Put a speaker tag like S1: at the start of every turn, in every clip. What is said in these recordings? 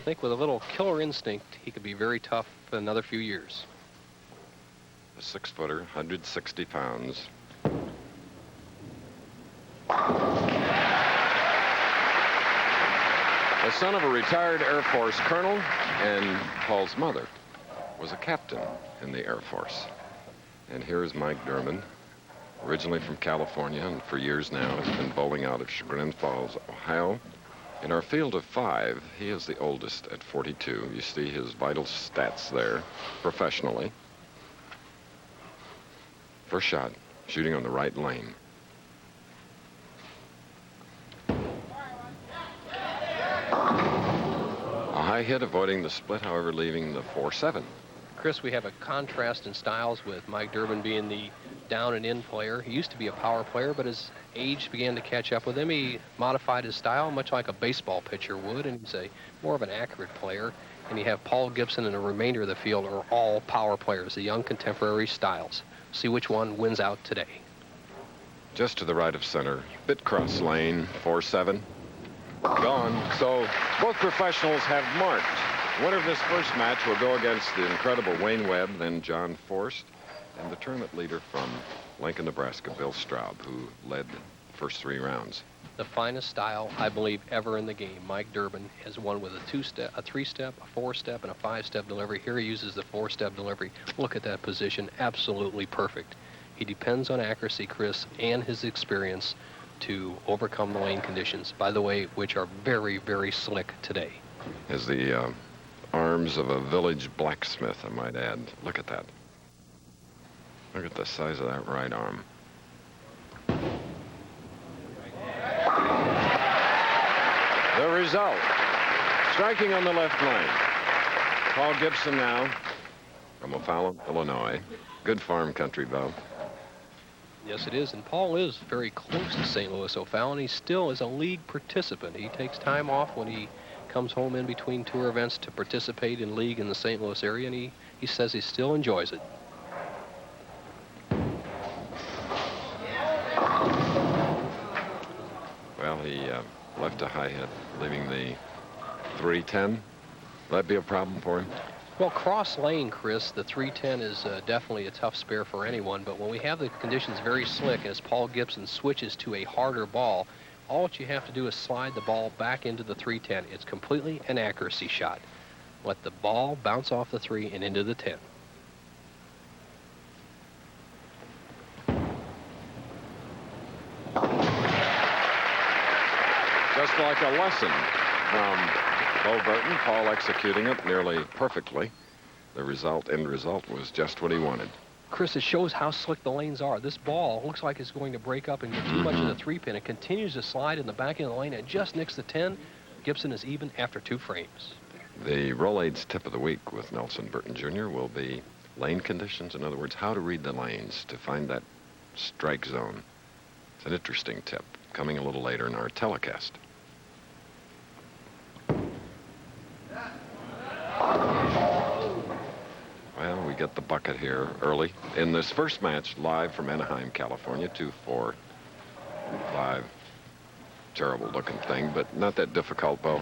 S1: think with a little killer instinct, he could be very tough for another few years.
S2: A 6-footer, 160 pounds. The son of a retired Air Force colonel, and Paul's mother was a captain in the Air Force. And here is Mike Durbin, originally from California, and for years now has been bowling out of Chagrin Falls, Ohio. In our field of 5, he is the oldest at 42. You see his vital stats there, professionally. First shot, shooting on the right lane. A high hit, avoiding the split, however, leaving the 4-7.
S1: Chris, we have a contrast in styles with Mike Durbin being the down and in player. He used to be a power player, but as age began to catch up with him, he modified his style much like a baseball pitcher would, and he's more of an accurate player. And you have Paul Gibson and the remainder of the field are all power players, the young contemporary styles. See which one wins out today.
S2: Just to the right of center, bit cross lane, 4-7. Gone. So both professionals have marked. Winner of this first match will go against the incredible Wayne Webb, then John Forst, and the tournament leader from Lincoln, Nebraska, Bill Straub, who led the first 3 rounds.
S1: The finest style, I believe, ever in the game. Mike Durbin has won with a 2-step, a 3-step, a 4-step, and a 5-step delivery. Here he uses the 4-step delivery. Look at that position, absolutely perfect. He depends on accuracy, Chris, and his experience to overcome the lane conditions, by the way, which are very, very slick today.
S2: As the arms of a village blacksmith, I might add. Look at that. Look at the size of that right arm. The result, striking on the left lane. Paul Gibson now from O'Fallon, Illinois. Good farm country, Bo.
S1: Yes, it is, and Paul is very close to St. Louis O'Fallon. He still is a league participant. He takes time off when he comes home in between tour events to participate in league in the St. Louis area, and he says he still enjoys it.
S2: Well, he left a high hit, leaving the 3-10. That'd be a problem for him.
S1: Well, cross lane, Chris, the 310 is definitely a tough spare for anyone, but when we have the conditions very slick, as Paul Gibson switches to a harder ball, all that you have to do is slide the ball back into the 310. It's completely an accuracy shot. Let the ball bounce off the 3 and into the 10.
S2: Just like a lesson from Bo Burton, Paul executing it nearly perfectly. The end result was just what he wanted.
S1: Chris, it shows how slick the lanes are. This ball looks like it's going to break up and get too much of the 3-pin. It continues to slide in the back end of the lane and just nicks the 10. Gibson is even after 2 frames.
S2: The Rolaids tip of the week with Nelson Burton Jr. will be lane conditions. In other words, how to read the lanes to find that strike zone. It's an interesting tip coming a little later in our telecast. Well, we get the bucket here early in this first match, live from Anaheim, California. 2-4-5. Terrible looking thing, but not that difficult, Bo.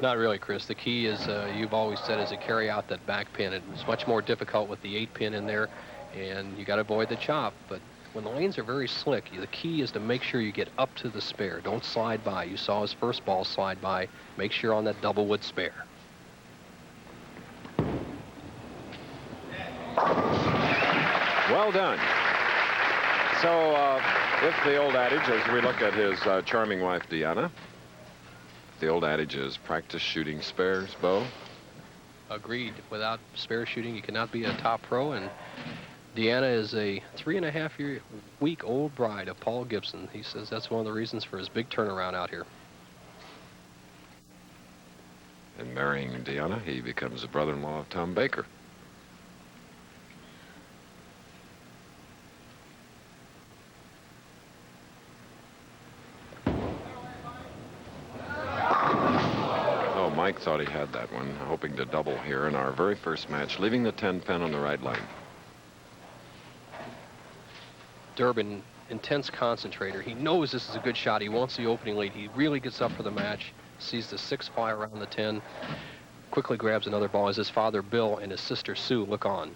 S1: Not really, Chris. The key is, you've always said, is to carry out that back pin. It's much more difficult with the 8-pin in there, and you got to avoid the chop. But when the lanes are very slick, the key is to make sure you get up to the spare. Don't slide by. You saw his first ball slide by. Make sure on that double wood spare.
S2: Well done. So, if the old adage, as we look at his charming wife, Deanna, the old adage is practice shooting spares, Bo?
S1: Agreed. Without spare shooting, you cannot be a top pro, and Deanna is a 3.5-week-old bride of Paul Gibson. He says that's one of the reasons for his big turnaround out here.
S2: In marrying Deanna, he becomes a brother-in-law of Tom Baker. Mike thought he had that one, hoping to double here in our very first match, leaving the 10-pin on the right lane.
S1: Durbin, intense concentrator. He knows this is a good shot. He wants the opening lead. He really gets up for the match, sees the 6 fly around the 10. quickly grabs another ball as his father Bill and his sister Sue look on.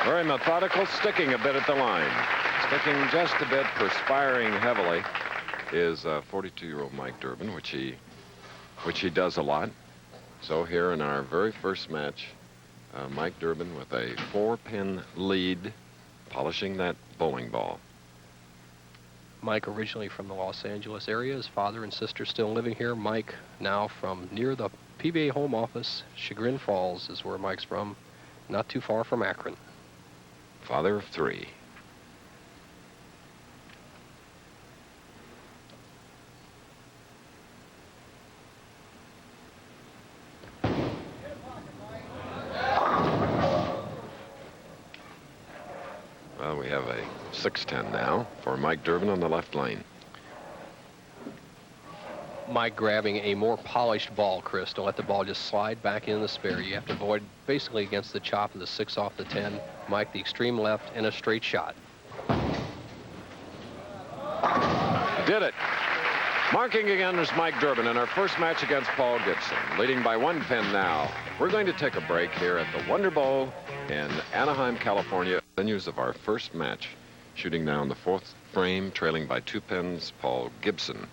S2: Very methodical, sticking a bit at the line. Sticking just a bit, perspiring heavily, is 42-year-old Mike Durbin, which he does a lot. So here in our very first match, Mike Durbin with a 4-pin lead, polishing that bowling ball.
S1: Mike originally from the Los Angeles area. His father and sister still living here. Mike now from near the PBA home office. Chagrin Falls is where Mike's from, not too far from Akron.
S2: Father of 3. Well, we have a 6-10 now for Mike Durbin on the left lane.
S1: Mike grabbing a more polished ball, Chris, to let the ball just slide back in the spare. You have to avoid basically against the chop of the 6 off the 10. Mike, the extreme left, and a straight shot.
S2: Did it. Marking again is Mike Durbin in our first match against Paul Gibson, leading by 1 pin now. We're going to take a break here at the Wonderbowl in Anaheim, California. Venues of our first match. Shooting now in the 4th frame, trailing by 2 pins, Paul Gibson.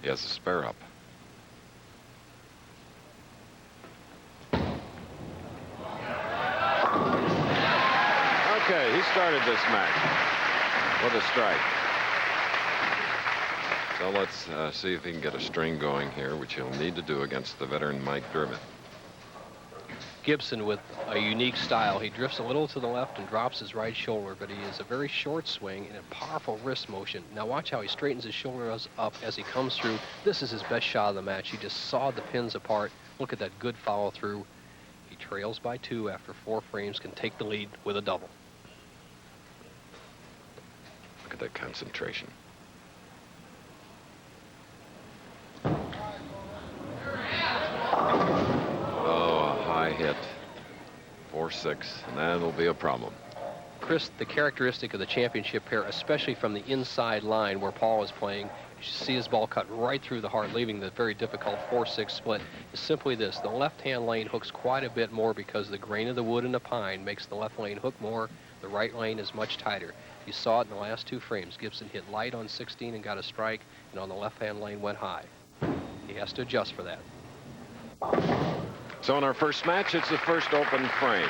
S2: He has a spare up. Okay, he started this match with a strike. So let's see if he can get a string going here, which he'll need to do against the veteran Mike Durbin.
S1: Gibson with a unique style. He drifts a little to the left and drops his right shoulder, but he is a very short swing and a powerful wrist motion. Now watch how he straightens his shoulders up as he comes through. This is his best shot of the match. He just sawed the pins apart. Look at that good follow through. He trails by 2 after 4 frames, can take the lead with a double.
S2: Look at that concentration. Hit 4-6, and that'll be a problem.
S1: Chris, the characteristic of the championship pair, especially from the inside line where Paul is playing, you see his ball cut right through the heart, leaving the very difficult 4-6 split, is simply this. The left-hand lane hooks quite a bit more because the grain of the wood and the pine makes the left lane hook more. The right lane is much tighter. You saw it in the last 2 frames. Gibson hit light on 16 and got a strike, and on the left-hand lane went high. He has to adjust for that.
S2: So in our first match, it's the first open frame.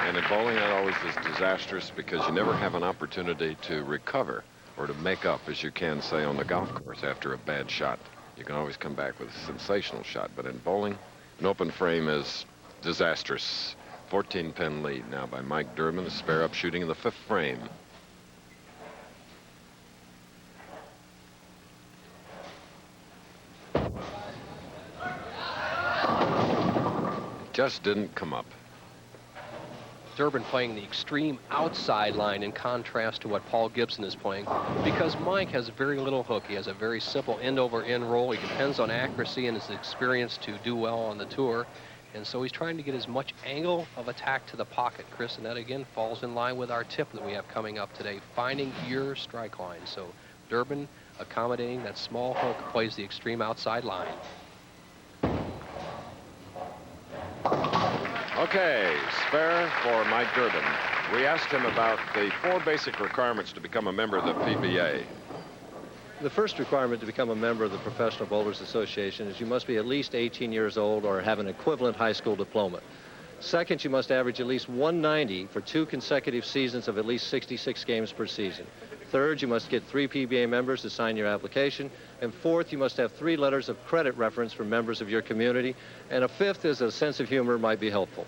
S2: And in bowling, that always is disastrous because you never have an opportunity to recover or to make up, as you can say, on the golf course after a bad shot. You can always come back with a sensational shot. But in bowling, an open frame is disastrous. 14-pin lead now by Mike Durbin, a spare up shooting in the 5th frame. Just didn't come up.
S1: Durbin playing the extreme outside line in contrast to what Paul Gibson is playing because Mike has very little hook. He has a very simple end-over-end roll. He depends on accuracy and his experience to do well on the tour. And so he's trying to get as much angle of attack to the pocket, Chris, and that again falls in line with our tip that we have coming up today, finding your strike line. So Durbin, accommodating that small hook, plays the extreme outside line.
S2: Okay, spare for Mike Durbin. We asked him about the 4 basic requirements to become a member of the PBA.
S3: The first requirement to become a member of the Professional Bowlers Association is you must be at least 18 years old or have an equivalent high school diploma. Second, you must average at least 190 for 2 consecutive seasons of at least 66 games per season. Third, you must get 3 PBA members to sign your application. And fourth, you must have 3 letters of credit reference from members of your community. And a fifth is a sense of humor might be helpful.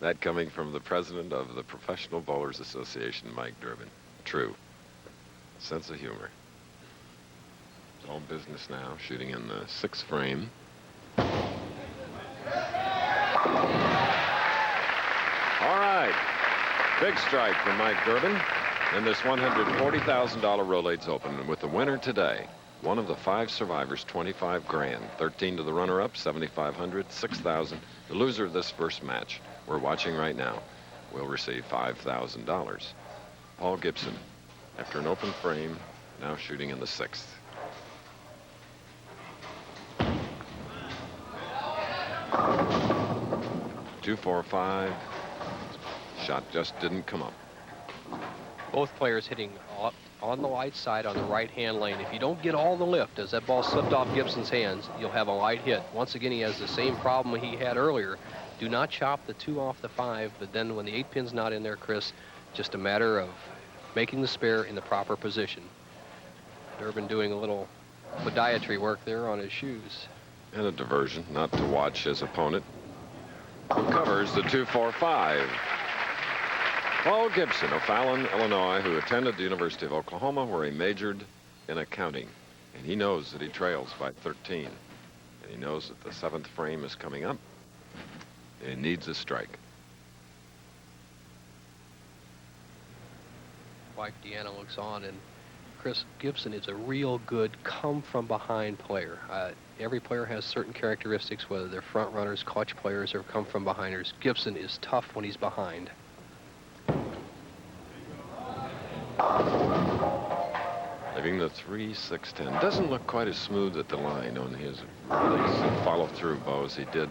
S2: That coming from the president of the Professional Bowlers Association, Mike Durbin. True. Sense of humor. It's all business now, shooting in the 6th frame. All right. Big strike from Mike Durbin in this $140,000 Rolaids Open. And with the winner today, one of the 5 survivors, 25 grand, 13 to the runner-up, 7,500, 6,000. The loser of this first match we're watching right now will receive $5,000. Paul Gibson, after an open frame, now shooting in the 6th. 2-4-5. Shot just didn't come up.
S1: Both players hitting on the light side on the right-hand lane. If you don't get all the lift as that ball slipped off Gibson's hands, you'll have a light hit. Once again, he has the same problem he had earlier. Do not chop the 2 off the 5, but then when the 8 pin's not in there, Chris, just a matter of making the spare in the proper position. Durbin doing a little podiatry work there on his shoes.
S2: And a diversion, not to watch his opponent, who covers the 2-4-5. Paul Gibson of Fallon, Illinois, who attended the University of Oklahoma, where he majored in accounting. And he knows that he trails by 13. And he knows that the 7th frame is coming up. And he needs a strike.
S1: Wife Deanna looks on, and Chris, Gibson is a real good come-from-behind player. Every player has certain characteristics, whether they're front runners, clutch players, or come-from-behinders. Gibson is tough when he's behind.
S2: Leaving the 3-6-10. Doesn't look quite as smooth at the line on his release and follow-through, Bo, as he did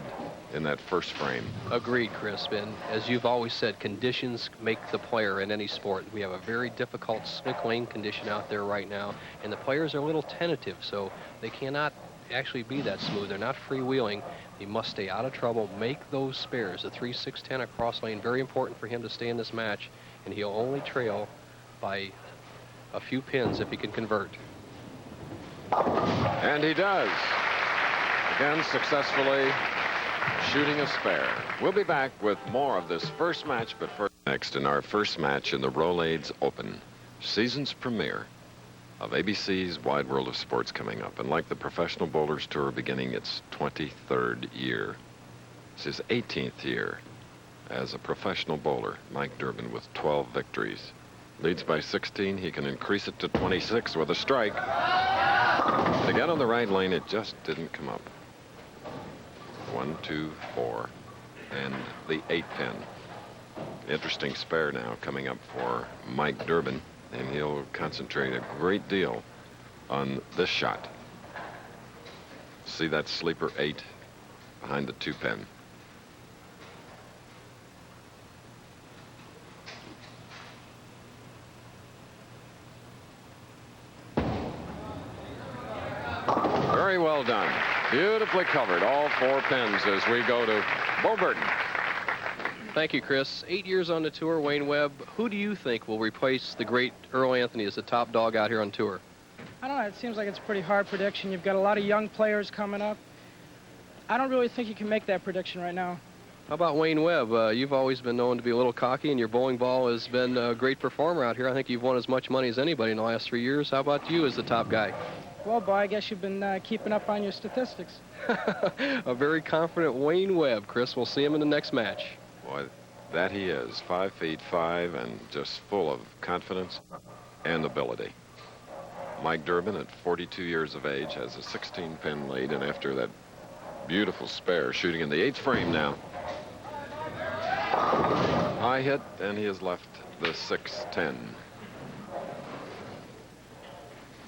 S2: in that first frame.
S1: Agreed, Chris. And as you've always said, conditions make the player in any sport. We have a very difficult slick lane condition out there right now, and the players are a little tentative, so they cannot actually be that smooth. They're not freewheeling. He must stay out of trouble, make those spares. The 3-6-10 across lane, very important for him to stay in this match, and he'll only trail by a few pins if he can convert.
S2: And he does. Again, successfully shooting a spare. We'll be back with more of this first match, but first, next in our first match in the Rolaids Open, season's premiere of ABC's Wide World of Sports coming up. And like the Professional Bowlers Tour beginning its 23rd year, it's his 18th year as a professional bowler. Mike Durbin with 12 victories. Leads by 16. He can increase it to 26 with a strike. And again on the right lane, it just didn't come up. 1, 2, 4, and the 8 pin. Interesting spare now coming up for Mike Durbin, and he'll concentrate a great deal on this shot. See that sleeper 8 behind the 2 pin. Very well done. Beautifully covered, all 4 pins as we go to Bo Burton.
S1: Thank you, Chris. 8 years on the tour, Wayne Webb. Who do you think will replace the great Earl Anthony as the top dog out here on tour?
S4: I don't know. It seems like it's a pretty hard prediction. You've got a lot of young players coming up. I don't really think you can make that prediction right now.
S1: How about Wayne Webb? You've always been known to be a little cocky, and your bowling ball has been a great performer out here. I think you've won as much money as anybody in the last 3 years. How about you as the top guy?
S4: Well, boy, I guess you've been keeping up on your statistics.
S1: A very confident Wayne Webb, Chris. We'll see him in the next match.
S2: Boy, that he is. 5'5" and just full of confidence and ability. Mike Durbin, at 42 years of age, has a 16-pin lead, and after that beautiful spare, shooting in the 8th frame now. High hit, and he has left the 6-10.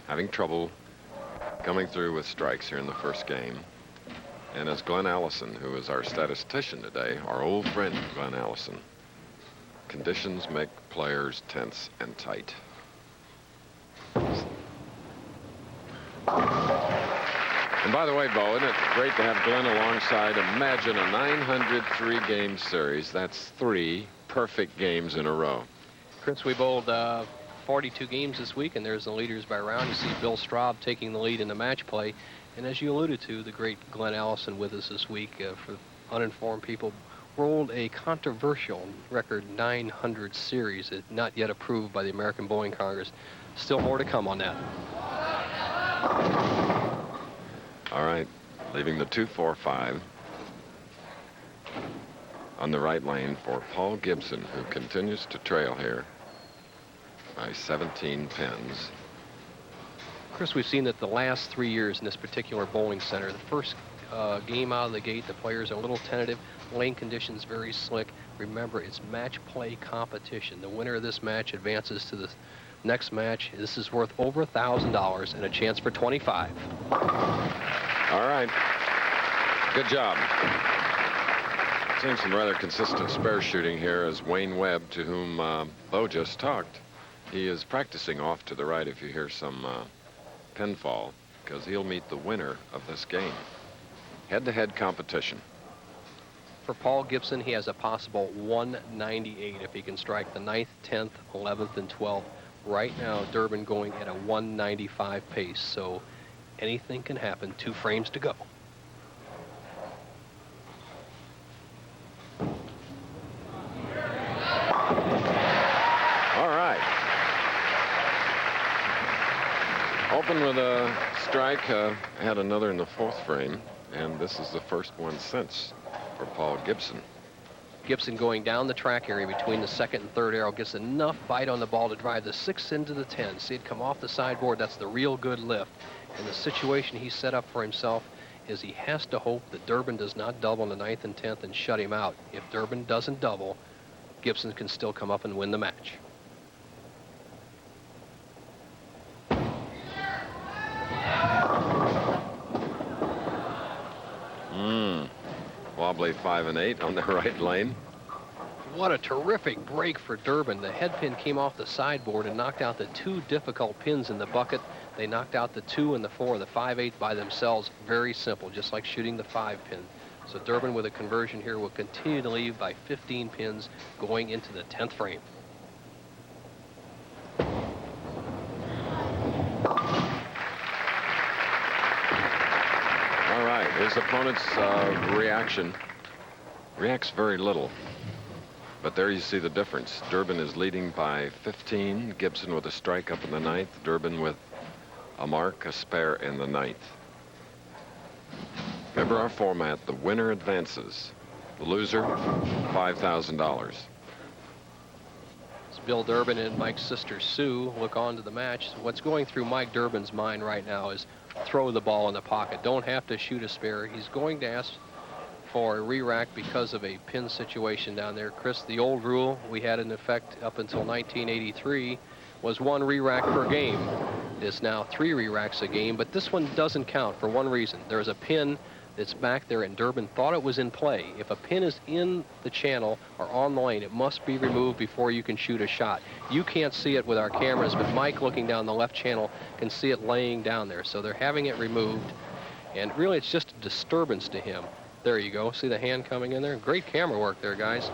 S2: Having trouble coming through with strikes here in the first game. And as Glenn Allison, who is our statistician today, our old friend Glenn Allison, conditions make players tense and tight. And by the way, Bo, isn't it great to have Glenn alongside? Imagine a 903-game series. That's 3 perfect games in a row.
S1: Chris, we bowled 42 games this week, and there's the leaders by round. You see Bill Straub taking the lead in the match play. And as you alluded to, the great Glenn Allison with us this week, for uninformed people, rolled a controversial record 900 series, not yet approved by the American Bowling Congress. Still more to come on that.
S2: All right, leaving the 2-4-5 on the right lane for Paul Gibson, who continues to trail here by 17 pins.
S1: Chris, we've seen that the last 3 years in this particular bowling center, the first game out of the gate, the players are a little tentative, lane conditions very slick. Remember, it's match play competition. The winner of this match advances to the next match. This is worth over $1,000 and a chance for 25.
S2: All right. Good job. Seen some rather consistent spare shooting here as Wayne Webb, to whom Bo just talked. He is practicing off to the right if you hear some pinfall, because he'll meet the winner of this game. Head-to-head competition.
S1: For Paul Gibson, he has a possible 198 if he can strike the 9th, 10th, 11th, and 12th. Right now, Durbin going at a 195 pace, so anything can happen. 2 frames to go.
S2: All right. Open with a strike, had another in the 4th frame, and this is the first one since for Paul Gibson.
S1: Gibson going down the track area between the 2nd and 3rd arrow, gets enough bite on the ball to drive the 6 into the 10. See it come off the sideboard. That's the real good lift. And the situation he set up for himself is he has to hope that Durbin does not double in the 9th and 10th and shut him out. If Durbin doesn't double, Gibson can still come up and win the match.
S2: Wobbly 5 and 8 on the right lane.
S1: What a terrific break for Durbin. The head pin came off the sideboard and knocked out the 2 difficult pins in the bucket. They knocked out the 2 and the 4, the 5-8 by themselves. Very simple, just like shooting the 5 pin. So Durbin with a conversion here will continue to lead by 15 pins going into the 10th frame.
S2: All right, his opponent's reaction reacts very little. But there you see the difference. Durbin is leading by 15. Gibson with a strike up in the 9th. Durbin with a mark, a spare in the 9th. Remember our format, the winner advances. The loser, $5,000.
S1: As Bill Durbin and Mike's sister Sue look on to the match, what's going through Mike Durbin's mind right now is throw the ball in the pocket. Don't have to shoot a spare. He's going to ask for a re-rack because of a pin situation down there. Chris, the old rule we had in effect up until 1983 was 1 re-rack per game. It's now 3 re-racks a game, but this one doesn't count for one reason. There's a pin that's back there, and Durbin thought it was in play. If a pin is in the channel or on the lane, it must be removed before you can shoot a shot. You can't see it with our cameras, but Mike, looking down the left channel, can see it laying down there. So they're having it removed, and really it's just a disturbance to him. There you go. See the hand coming in there? Great camera work there, guys.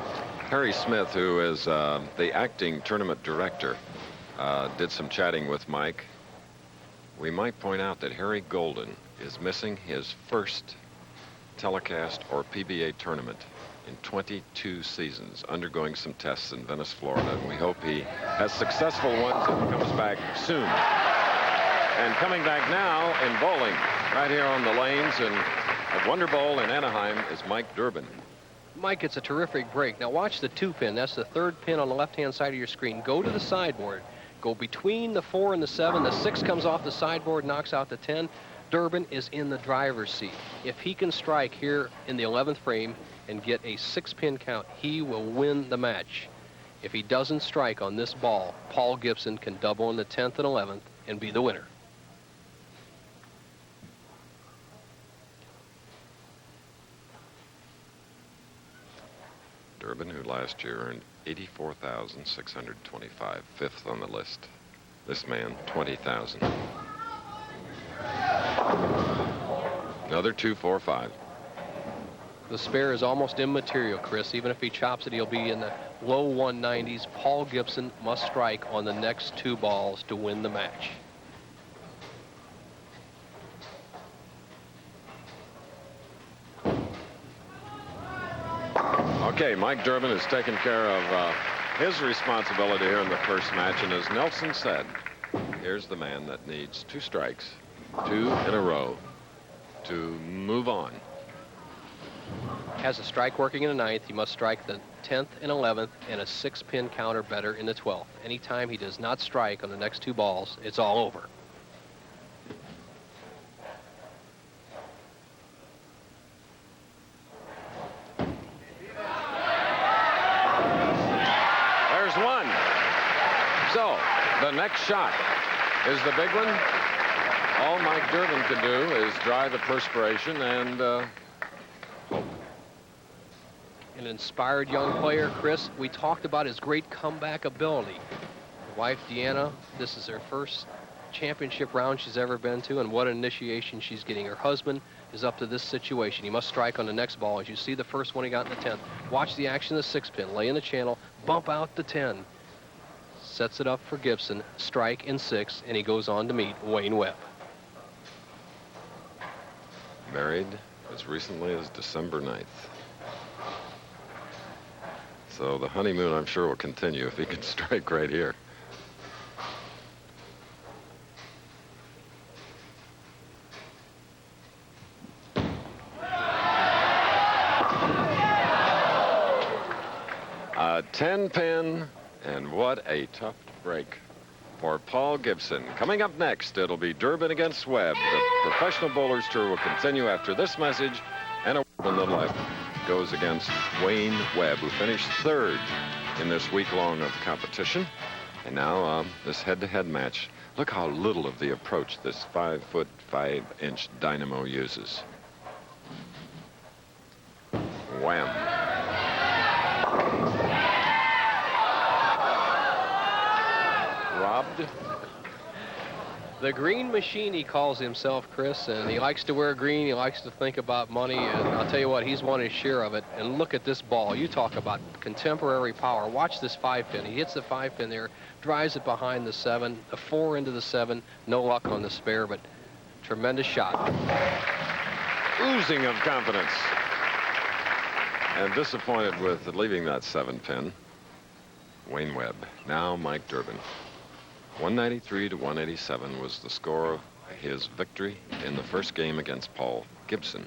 S2: Harry Smith, who is the acting tournament director, did some chatting with Mike. We might point out that Harry Golden is missing his first telecast or PBA tournament in 22 seasons, undergoing some tests in Venice, Florida, and we hope he has successful ones and comes back soon. And coming back now in bowling, right here on the lanes and at Wonderbowl in Anaheim, is Mike Durbin.
S1: Mike, it's a terrific break. Now watch the 2 pin. That's the 3rd pin on the left-hand side of your screen. Go to the sideboard. Go between the 4 and the 7. The 6 comes off the sideboard, knocks out the 10. Durbin is in the driver's seat. If he can strike here in the 11th frame and get a 6-pin count, he will win the match. If he doesn't strike on this ball, Paul Gibson can double in the 10th and 11th and be the winner.
S2: Durbin, who last year earned $84,625, 5th on the list. This man, $20,000. Another 2, 4, 5.
S1: The spare is almost immaterial, Chris. Even if he chops it, he'll be in the low 190s. Paul Gibson must strike on the next 2 balls to win the match.
S2: Okay, Mike Durbin has taken care of his responsibility here in the first match, and as Nelson said, here's the man that needs 2 strikes, 2 in a row, to move on.
S1: Has a strike working in the 9th. He must strike the 10th and 11th and a 6-pin counter better in the 12th. Anytime he does not strike on the next 2 balls, it's all over.
S2: There's 1. So the next shot is the big one. All Mike Durbin can do is dry the perspiration and hope.
S1: An inspired young player, Chris. We talked about his great comeback ability. His wife, Deanna, this is her first championship round she's ever been to, and what an initiation she's getting. Her husband is up to this situation. He must strike on the next ball. As you see the first one he got in the 10th. Watch the action of the 6-pin. Lay in the channel, bump out the 10. Sets it up for Gibson. Strike in 6, and he goes on to meet Wayne Webb.
S2: Married as recently as December 9th. So the honeymoon, I'm sure, will continue if he can strike right here. A 10-pin, and what a tough break for Paul Gibson. Coming up next, it'll be Durbin against Webb. The Professional Bowlers Tour will continue after this message, and a Little Life goes against Wayne Webb, who finished 3rd in this week-long of competition. And now this head-to-head match. Look how little of the approach this 5-foot 5-inch dynamo uses. Wham. Robbed.
S1: The green machine, he calls himself, Chris, and he likes to wear green. He likes to think about money, and I'll tell you what, he's won his share of it. And look at this ball. You talk about contemporary power. Watch this 5-pin. He hits the 5-pin there, drives it behind the 7, the 4 into the 7. No luck on the spare, but tremendous shot.
S2: Oozing of confidence. And disappointed with leaving that 7-pin. Wayne Webb. Now Mike Durbin. 193 to 187 was the score of his victory in the first game against Paul Gibson.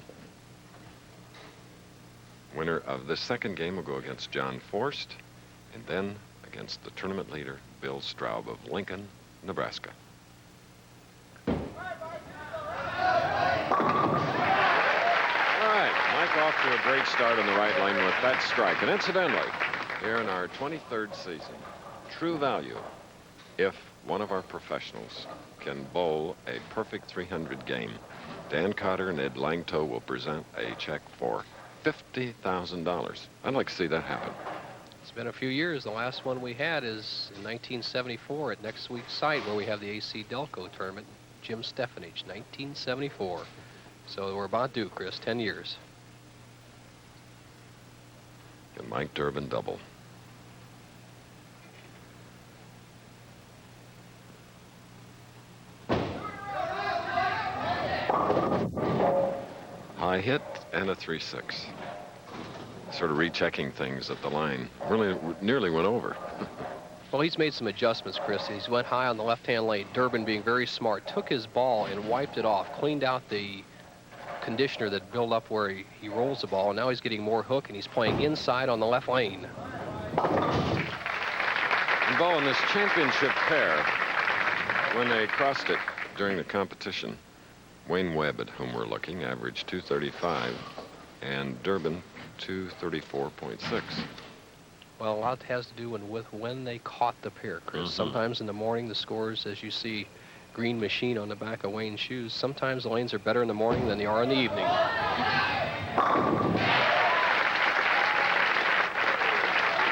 S2: Winner of the second game will go against John Forst, and then against the tournament leader, Bill Straub of Lincoln, Nebraska. All right, Mike off to a great start in the right lane with that strike. And incidentally, here in our 23rd season, true value, if one of our professionals can bowl a perfect 300 game, Dan Cotter and Ed Langto will present a check for $50,000. I'd like to see that happen.
S1: It's been a few years. The last one we had is in 1974 at next week's site where we have the AC Delco tournament. Jim Stefanich, 1974. So we're about due, Chris, 10 years.
S2: Can Mike Durbin double? High hit and a 3-6. Sort of rechecking things at the line. Really nearly went over.
S1: Well, he's made some adjustments, Chris. He's went high on the left-hand lane. Durbin, being very smart, took his ball and wiped it off, cleaned out the conditioner that built up where he rolls the ball, and now he's getting more hook, and he's playing inside on the left lane.
S2: And Bo, in this championship pair, when they crossed it during the competition, Wayne Webb, at whom we're looking, averaged 235, and Durbin 234.6.
S1: Well, a lot has to do with when they caught the pair, Chris. Sometimes in the morning, the scores, as you see, green machine on the back of Wayne's shoes. Sometimes the lanes are better in the morning than they are in the evening.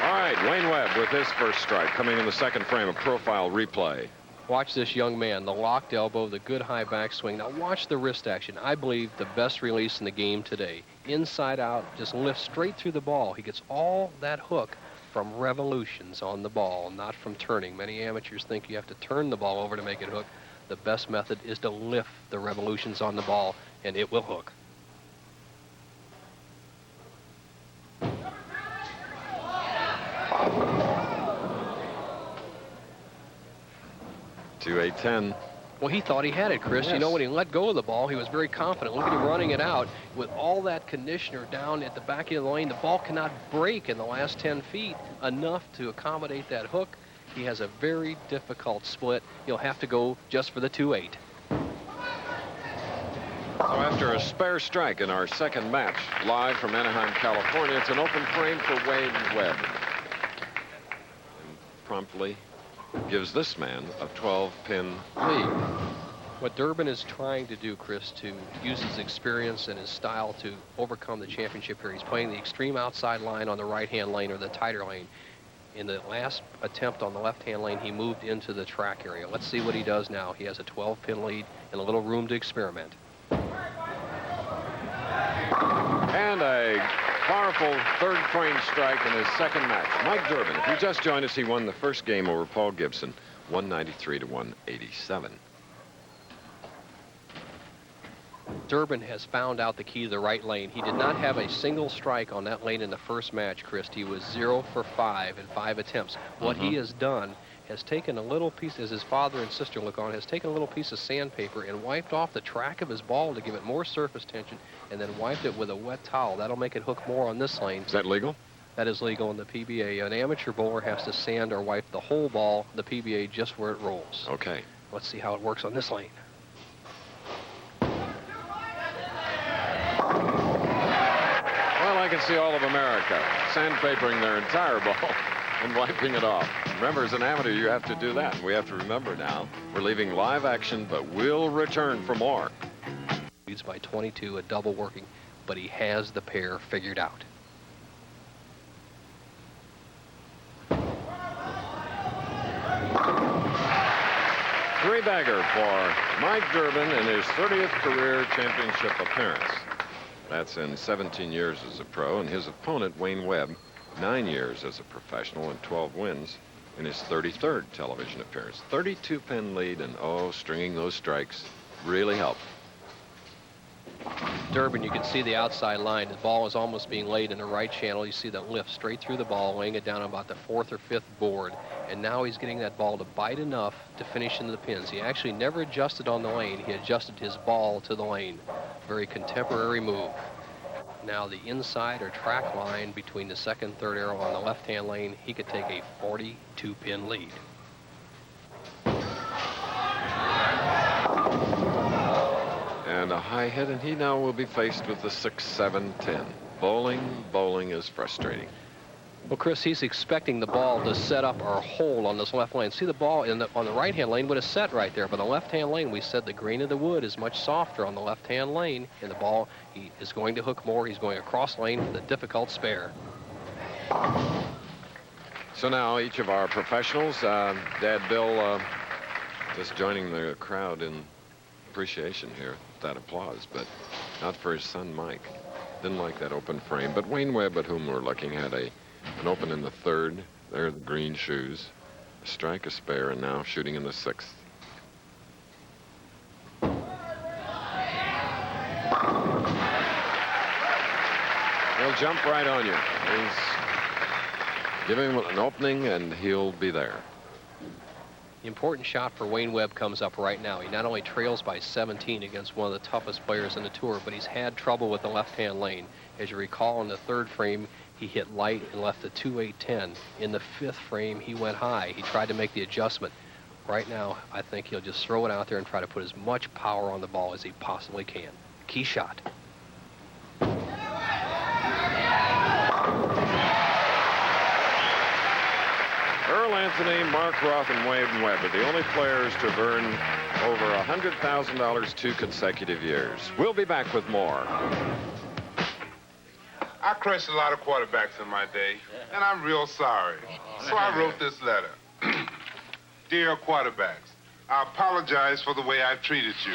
S2: All right, Wayne Webb with his first strike, coming in the second frame, a profile replay.
S1: Watch this young man, the locked elbow, the good high backswing. Now watch the wrist action. I believe the best release in the game today. Inside out, just lifts straight through the ball. He gets all that hook from revolutions on the ball, not from turning. Many amateurs think you have to turn the ball over to make it hook. The best method is to lift the revolutions on the ball, and it will hook.
S2: To 8-10.
S1: Well, he thought he had it, Chris.
S2: Yes.
S1: You know, when he let go of the ball, he was very confident. Look at him running it out. With all that conditioner down at the back end of the lane, the ball cannot break in the last 10 feet enough to accommodate that hook. He has a very difficult split. He'll have to go just for the 2-8.
S2: So after a spare strike in our second match, live from Anaheim, California, it's an open frame for Wayne Webb. And promptly gives this man a 12-pin lead.
S1: What Durbin is trying to do, Chris, to use his experience and his style to overcome the championship here. He's playing the extreme outside line on the right-hand lane or the tighter lane. In the last attempt on the left-hand lane, he moved into the track area. Let's see what he does now. He has a 12-pin lead and a little room to experiment.
S2: And a powerful third frame strike in his second match. Mike Durbin, if you just joined us, he won the first game over Paul Gibson, 193 to 187.
S1: Durbin has found out the key to the right lane. He did not have a single strike on that lane in the first match, Chris. He was 0 for 5 in 5 attempts. What he has done has taken a little piece, as his father and sister look on, has taken a little piece of sandpaper and wiped off the track of his ball to give it more surface tension, and then wiped it with a wet towel. That'll make it hook more on this lane.
S2: Is that legal?
S1: That is legal in the PBA. An amateur bowler has to sand or wipe the whole ball, the PBA, just where it rolls.
S2: Okay.
S1: Let's see how it works on this lane.
S2: Well, I can see all of America sandpapering their entire ball and wiping it off. Remember, as an amateur, you have to do that. We have to remember now, we're leaving live action, but we'll return for more.
S1: Leads by 22, a double working, but he has the pair figured out.
S2: Three-bagger for Mike Durbin in his 30th career championship appearance. That's in 17 years as a pro, and his opponent, Wayne Webb, 9 years as a professional and 12 wins in his 33rd television appearance. 32-pin lead, and stringing those strikes really helped.
S1: Durbin, you can see the outside line. The ball is almost being laid in the right channel. You see that lift straight through the ball, laying it down on about the 4th or 5th board. And now he's getting that ball to bite enough to finish into the pins. He actually never adjusted on the lane. He adjusted his ball to the lane. Very contemporary move. Now the inside or track line between the second, third arrow on the left-hand lane, he could take a 42-pin lead.
S2: And a high hit, and he now will be faced with the 6-7-10. Bowling is frustrating.
S1: Well, Chris, he's expecting the ball to set up or hold on this left lane. See, the ball on the right-hand lane would have set right there, but the left-hand lane, we said the grain of the wood is much softer on the left-hand lane, and the ball, he is going to hook more. He's going across lane for the difficult spare.
S2: So now each of our professionals, Dad Bill just joining the crowd in appreciation here, that applause, but not for his son Mike. Didn't like that open frame, but Wayne Webb, at whom we're looking, had an open in the 3rd. There are the green shoes, a strike, a spare, and now shooting in the 6th. He'll jump right on you. He's giving him an opening, and he'll be there.
S1: The important shot for Wayne Webb comes up right now. He not only trails by 17 against one of the toughest players in the tour, but he's had trouble with the left-hand lane. As you recall, in the 3rd frame, he hit light and left the 2-8-10. In the 5th frame, he went high. He tried to make the adjustment. Right now, I think he'll just throw it out there and try to put as much power on the ball as he possibly can. Key shot.
S2: Earl Anthony, Mark Roth, and Wayne Webb are the only players to have earned over $100,000 2 consecutive years. We'll be back with more.
S5: I crushed a lot of quarterbacks in my day, and I'm real sorry. So I wrote this letter. Dear quarterbacks, I apologize for the way I've treated you.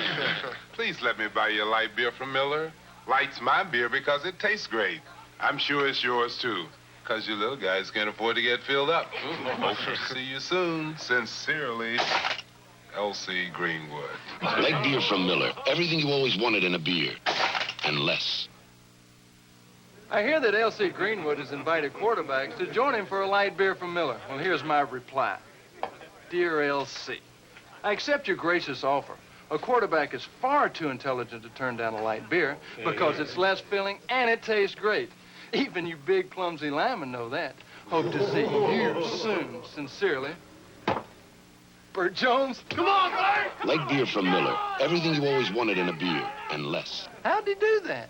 S5: Please let me buy you a light beer from Miller. Light's my beer because it tastes great. I'm sure it's yours, too, because you little guys can't afford to get filled up. Hope to see you soon. Sincerely, L.C. Greenwood.
S6: Light beer from Miller. Everything you always wanted in a beer, and less.
S7: I hear that L.C. Greenwood has invited quarterbacks to join him for a light beer from Miller. Well, here's my reply. Dear L.C., I accept your gracious offer. A quarterback is far too intelligent to turn down a light beer because it's less filling and it tastes great. Even you big, clumsy linemen know that. Hope to see you soon. Sincerely, Bert Jones. Come on, Bert!
S6: Light beer from Miller. Everything you always wanted in a beer, and less.
S7: How'd he do that?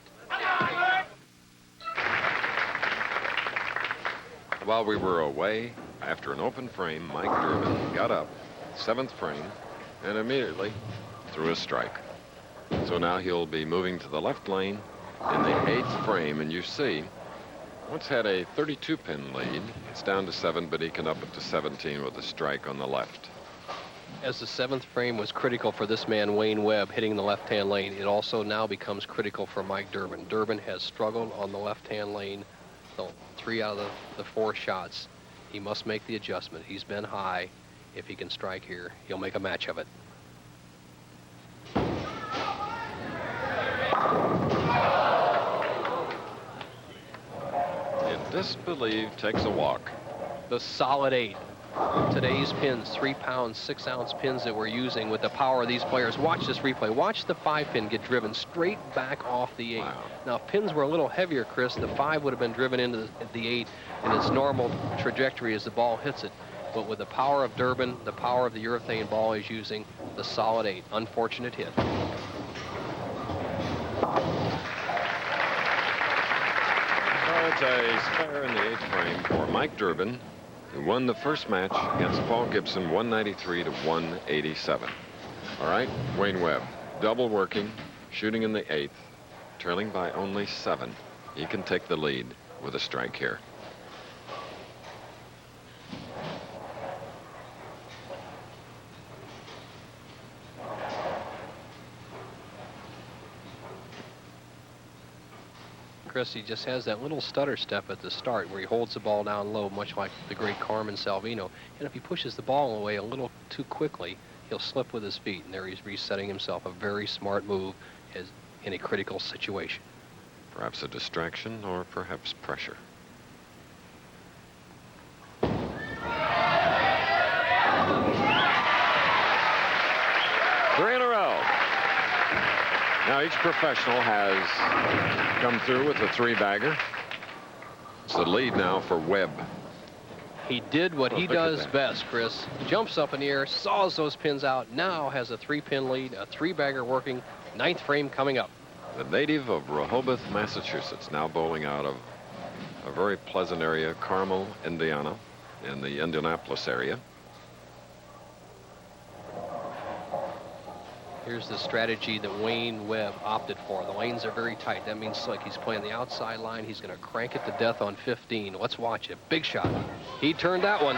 S2: While we were away, after an open frame, Mike Durbin got up, 7th frame, and immediately through a strike. So now he'll be moving to the left lane in the 8th frame, and you see, once had a 32-pin lead. It's down to 7, but he can up it to 17 with a strike on the left.
S1: As the 7th frame was critical for this man, Wayne Webb, hitting the left-hand lane, it also now becomes critical for Mike Durbin. Durbin has struggled on the left-hand lane, so 3 out of the 4 shots. He must make the adjustment. He's been high. If he can strike here, he'll make a match of it.
S2: In disbelief, takes a walk.
S1: The solid 8. Today's pins, 3-pound, 6-ounce pins that we're using with the power of these players. Watch this replay. Watch the 5-pin get driven straight back off the 8.
S2: Wow.
S1: Now, if pins were a little heavier, Chris, the 5 would have been driven into the 8 in its normal trajectory as the ball hits it. But with the power of Durbin, the power of the urethane ball he's using, the solid 8. Unfortunate hit.
S2: So it's a spare in the 8th frame for Mike Durbin, who won the first match against Paul Gibson, 193 to 187. All right, Wayne Webb, double working, shooting in the 8th, trailing by only 7. He can take the lead with a strike here.
S1: Chris, he just has that little stutter step at the start where he holds the ball down low, much like the great Carmen Salvino. And if he pushes the ball away a little too quickly, he'll slip with his feet. And there he's resetting himself. A very smart move in a critical situation.
S2: Perhaps a distraction or perhaps pressure. 3 in a row. Now each professional has come through with a 3-bagger. It's the lead now for Webb.
S1: He did what he does best, Chris. Jumps up in the air, saws those pins out, now has a 3-pin lead, a 3-bagger working, 9th frame coming up.
S2: The native of Rehoboth, Massachusetts, now bowling out of a very pleasant area, Carmel, Indiana, in the Indianapolis area.
S1: Here's the strategy that Wayne Webb opted for. The lanes are very tight. That means like he's playing the outside line. He's going to crank it to death on 15. Let's watch it. Big shot. He turned that one.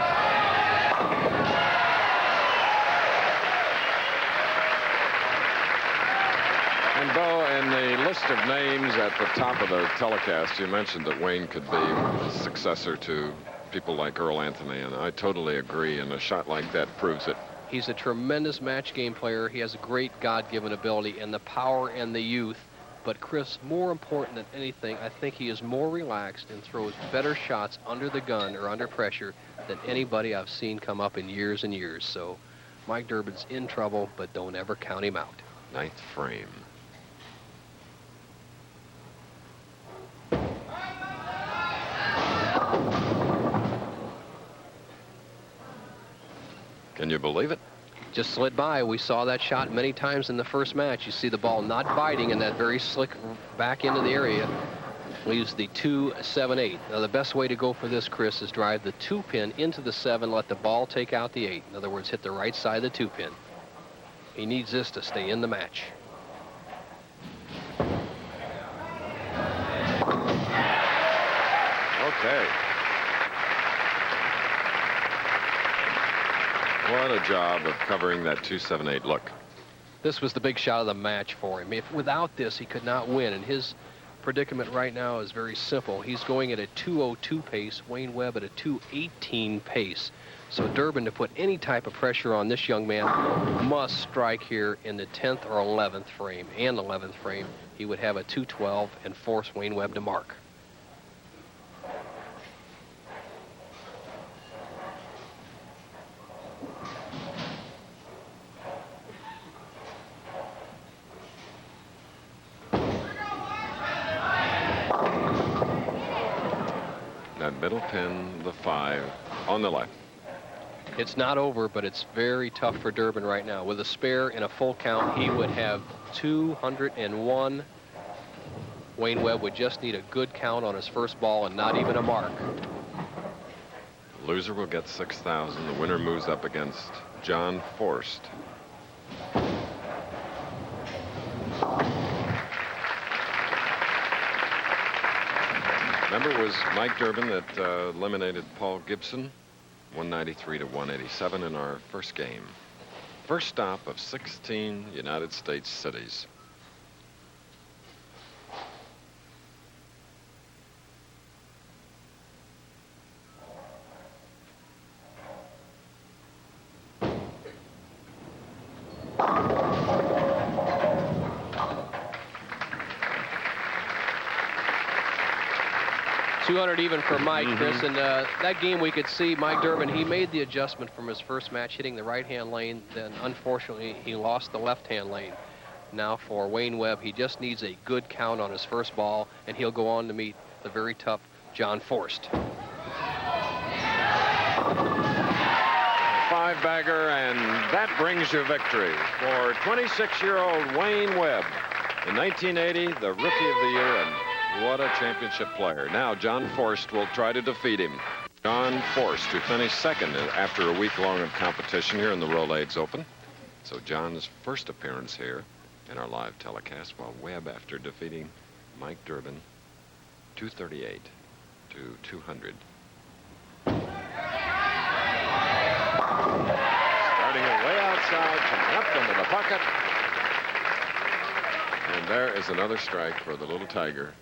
S2: And Bo, in the list of names at the top of the telecast, you mentioned that Wayne could be a successor to people like Earl Anthony, and I totally agree, and a shot like that proves it.
S1: He's a tremendous match game player. He has a great God-given ability and the power and the youth. But Chris, more important than anything, I think he is more relaxed and throws better shots under the gun or under pressure than anybody I've seen come up in years and years. So Mike Durbin's in trouble, but don't ever count him out.
S2: 9th frame. Can you believe it?
S1: Just slid by. We saw that shot many times in the first match. You see the ball not biting in that very slick back into the area. Leaves the 2, 7, 8. Now the best way to go for this, Chris, is drive the 2-pin into the 7, let the ball take out the 8. In other words, hit the right side of the 2-pin. He needs this to stay in the match.
S2: Okay. What a job of covering that 2-7-8 look.
S1: This was the big shot of the match for him. Without this, he could not win, and his predicament right now is very simple. He's going at a 2:02 pace, Wayne Webb at a 2:18 pace. So Durbin, to put any type of pressure on this young man, must strike here in the 10th or 11th frame. And 11th frame, he would have a 2:12 and force Wayne Webb to mark.
S2: That middle pin, the 5, on the left.
S1: It's not over, but it's very tough for Durbin right now. With a spare and a full count, he would have 201. Wayne Webb would just need a good count on his first ball and not even a mark.
S2: The loser will get 6,000. The winner moves up against John Forst. Remember, it was Mike Durbin that eliminated Paul Gibson, 193 to 187 in our first game. First stop of 16 United States cities.
S1: .200 even for Mike, Chris, and that game we could see Mike Durbin, he made the adjustment from his first match hitting the right-hand lane, then unfortunately he lost the left-hand lane. Now for Wayne Webb, he just needs a good count on his first ball, and he'll go on to meet the very tough John Forst.
S2: Five-bagger, and that brings you victory for 26-year-old Wayne Webb. In 1980, the Rookie of the Year, and what a championship player. Now John Forst will try to defeat him. John Forst, who finished second after a week long of competition here in the Rolaids Open. So John's first appearance here in our live telecast, while Webb, after defeating Mike Durbin, 238 to 200. Starting it way outside, coming up into the bucket. And there is another strike for the little Tiger.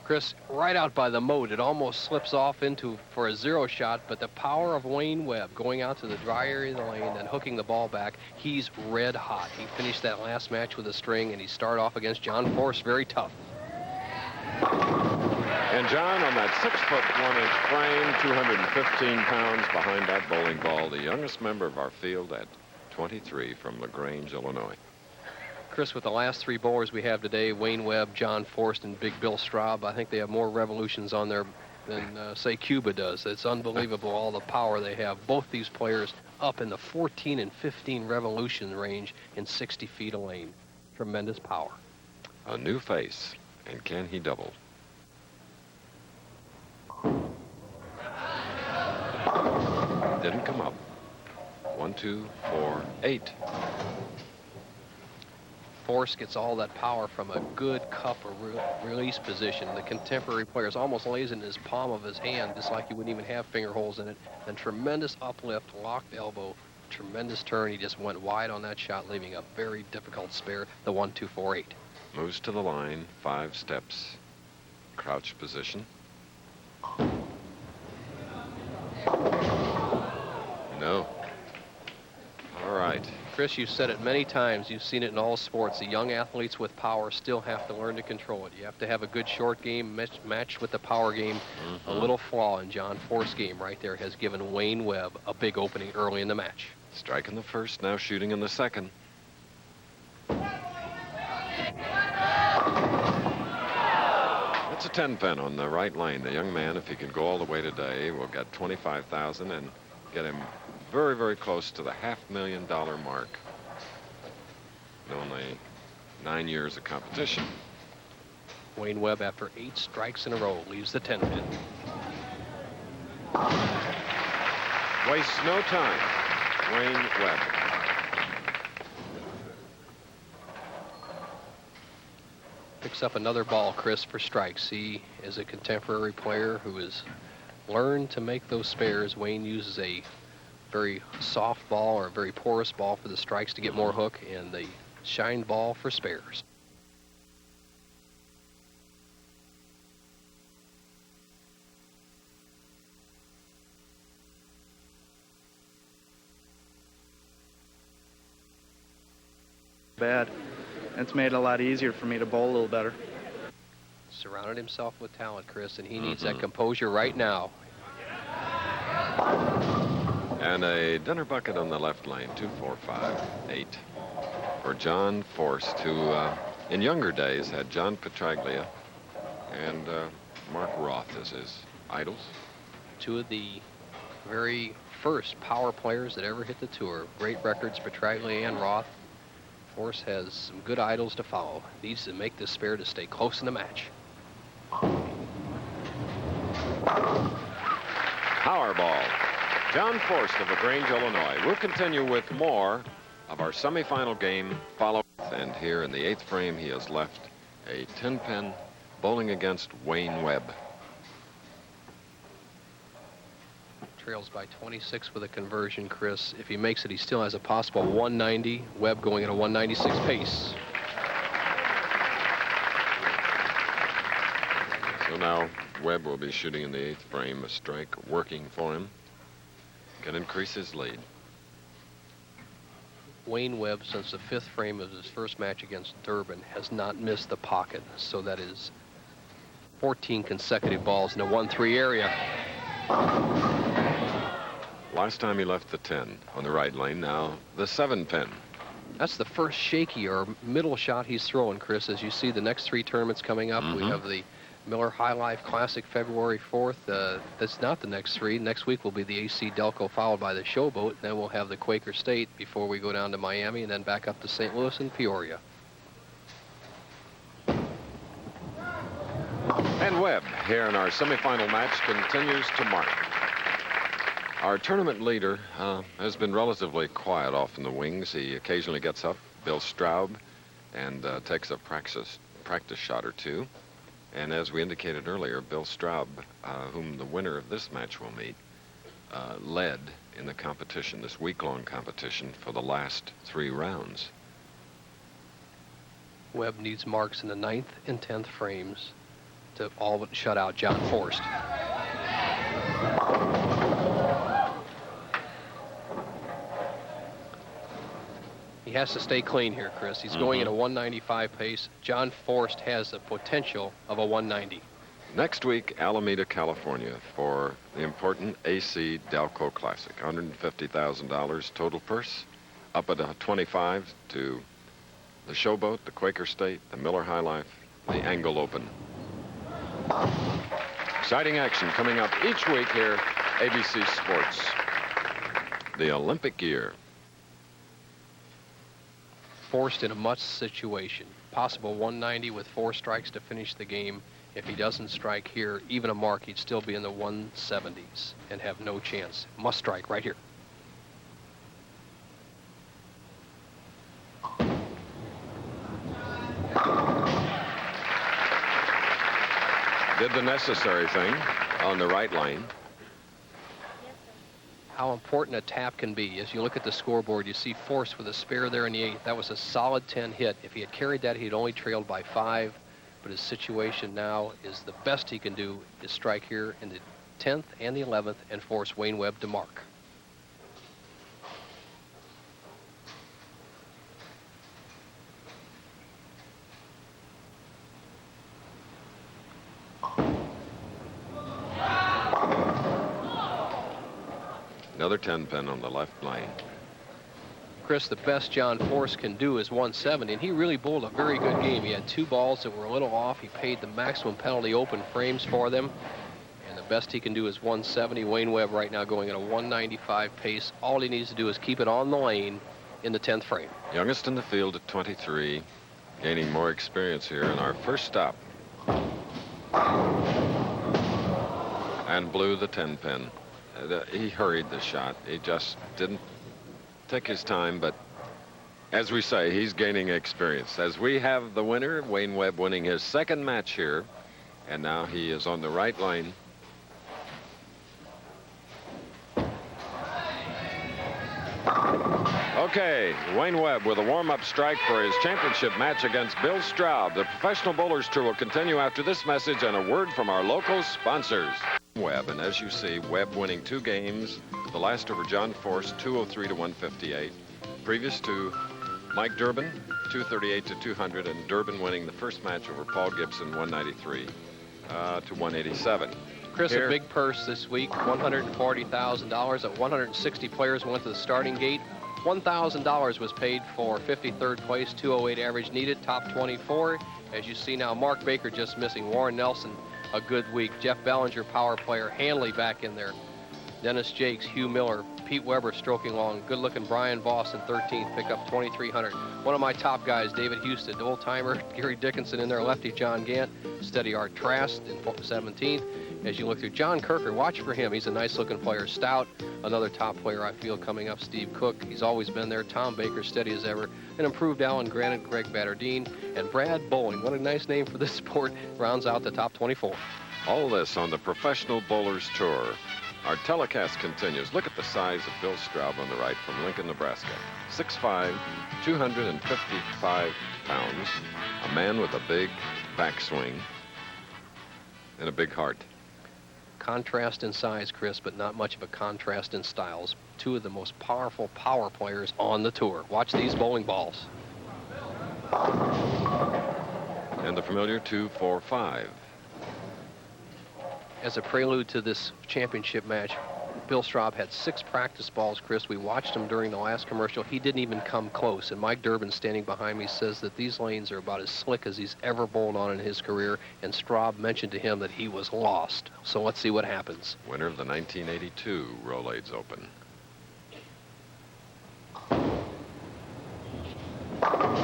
S1: Chris, right out by the moat, it almost slips off into for a zero shot, but the power of Wayne Webb going out to the dry area of the lane and hooking the ball back, he's red hot. He finished that last match with a string, and he started off against John Forst, very tough.
S2: And John, on that 6'1" frame, 215 pounds behind that bowling ball, the youngest member of our field at 23 from LaGrange, Illinois.
S1: Chris, with the last three bowlers we have today, Wayne Webb, John Forst, and Big Bill Straub, I think they have more revolutions on there than, say, Cuba does. It's unbelievable all the power they have. Both these players up in the 14 and 15 revolution range in 60 feet of lane. Tremendous power.
S2: A new face, and can he double? Didn't come up. 1, 2, 4, 8.
S1: Forst gets all that power from a good cup or release position. The contemporary players almost lays it in his palm of his hand, just like he wouldn't even have finger holes in it. And tremendous uplift, locked elbow, tremendous turn. He just went wide on that shot, leaving a very difficult spare, the 1, 2, 4, 8.
S2: Moves to the line, 5 steps, crouch position. No. All right.
S1: Chris, you've said it many times. You've seen it in all sports. The young athletes with power still have to learn to control it. You have to have a good short game matched with the power game. A little flaw in John Forst's game right there has given Wayne Webb a big opening early in the match.
S2: Striking the first, now shooting in the second. It's a 10-pin on the right lane. The young man, if he can go all the way today, will get $25,000 and get him very, very close to the $500,000 mark in only 9 years of competition.
S1: Wayne Webb, after 8 strikes in a row, leaves the 10-pin.
S2: Wastes no time. Wayne Webb.
S1: Picks up another ball, Chris, for strikes. He is a contemporary player who has learned to make those spares. Wayne uses a very soft ball or a very porous ball for the strikes to get more hook, and the shine ball for spares.
S8: Bad. It's made it a lot easier for me to bowl a little better.
S1: Surrounded himself with talent, Chris, and he needs that composure right now.
S2: And a dinner bucket on the left lane, 2, 4, 5, 8. For John Forst, who in younger days had John Petraglia and Mark Roth as his idols.
S1: Two of the very first power players that ever hit the tour. Great records, Petraglia and Roth. Forst has some good idols to follow. Needs to make this spare to stay close in the match.
S2: Powerball. John Forst of LaGrange, Illinois. We'll continue with more of our semifinal game follow. And here in the 8th frame, he has left a 10-pin bowling against Wayne Webb.
S1: Trails by 26 with a conversion, Chris. If he makes it, he still has a possible 190. Webb going at a 196 pace.
S2: So now Webb will be shooting in the 8th frame. A strike working for him. Can increase his lead.
S1: Wayne Webb, since the 5th frame of his first match against Durbin, has not missed the pocket. So that is 14 consecutive balls in the 1-3 area.
S2: Last time he left the 10 on the right lane, now the 7 pin.
S1: That's the first shaky or middle shot he's throwing, Chris. As you see the next 3 tournaments coming up, we have the Miller High Life Classic February 4th. That's not the next 3. Next week will be the AC Delco, followed by the Showboat. Then we'll have the Quaker State before we go down to Miami and then back up to St. Louis and Peoria.
S2: And Webb here in our semifinal match continues to mark. Our tournament leader has been relatively quiet off in the wings. He occasionally gets up, Bill Straub, and takes a practice shot or 2. And as we indicated earlier, Bill Straub, whom the winner of this match will meet, led in the competition, this week-long competition, for the last 3 rounds.
S1: Webb needs marks in the 9th and 10th frames to all but shut out John Forst. He has to stay clean here, Chris. He's going at a 195 pace. John Forst has the potential of a 190.
S2: Next week, Alameda, California, for the important AC Delco Classic. $150,000 total purse, up at 25 to the Showboat, the Quaker State, the Miller High Life, the Angle Open. Exciting action coming up each week here, ABC Sports. The Olympic year.
S1: Forced in a must situation. Possible 190 with 4 strikes to finish the game. If he doesn't strike here, even a mark, he'd still be in the 170s and have no chance. Must strike right here.
S2: Did the necessary thing on the right lane.
S1: How important a tap can be. As you look at the scoreboard, you see Forst with a spare there in the 8th. That was a solid 10 hit. If he had carried that, he'd only trailed by 5. But his situation now is the best he can do is strike here in the 10th and the 11th and force Wayne Webb to mark.
S2: Another 10 pin on the left lane.
S1: Chris, the best John Forst can do is 170, and he really bowled a very good game. He had 2 balls that were a little off. He paid the maximum penalty open frames for them, and the best he can do is 170. Wayne Webb right now going at a 195 pace. All he needs to do is keep it on the lane in the 10th frame.
S2: Youngest in the field at 23, gaining more experience here in our first stop. And blew the 10 pin. He hurried the shot. He just didn't take his time, but as we say, he's gaining experience. As we have the winner, Wayne Webb winning his 2nd match here, and now he is on the right lane. Okay, Wayne Webb with a warm-up strike for his championship match against Bill Straub. The Professional Bowlers Tour will continue after this message and a word from our local sponsors. Webb, and as you see, Webb winning 2 games. The last over John Forst, 203 to 158. Previous to Mike Durbin, 238 to 200, and Durbin winning the first match over Paul Gibson, 193 to 187.
S1: Chris, a big purse this week, $140,000. At 160 players went to the starting gate. $1,000 was paid for 53rd place, 208 average needed, top 24. As you see now, Mark Baker just missing. Warren Nelson, a good week. Jeff Bellinger, power player. Hanley back in there. Dennis Jakes, Hugh Miller, Pete Weber stroking along. Good-looking Brian Voss in 13th, pick up 2,300. One of my top guys, David Houston, old-timer. Gary Dickinson in there, lefty John Gant. Steady Art Trask in 17th. As you look through, John Kirker, watch for him. He's a nice-looking player. Stout, another top player I feel coming up. Steve Cook, he's always been there. Tom Baker, steady as ever. An improved Alan Granite, Greg Batterdine, and Brad Bowling. What a nice name for this sport. Rounds out the top 24.
S2: All this on the Professional Bowlers Tour. Our telecast continues. Look at the size of Bill Straub on the right from Lincoln, Nebraska. 6'5", 255 pounds. A man with a big backswing and a big heart.
S1: Contrast in size, Chris, but not much of a contrast in styles. Two of the most powerful power players on the tour. Watch these bowling balls.
S2: And the familiar 2-4-5.
S1: As a prelude to this championship match, Bill Straub had 6 practice balls, Chris. We watched him during the last commercial. He didn't even come close. And Mike Durbin, standing behind me, says that these lanes are about as slick as he's ever bowled on in his career. And Straub mentioned to him that he was lost. So let's see what happens.
S2: Winner of the 1982 Rolaids Open.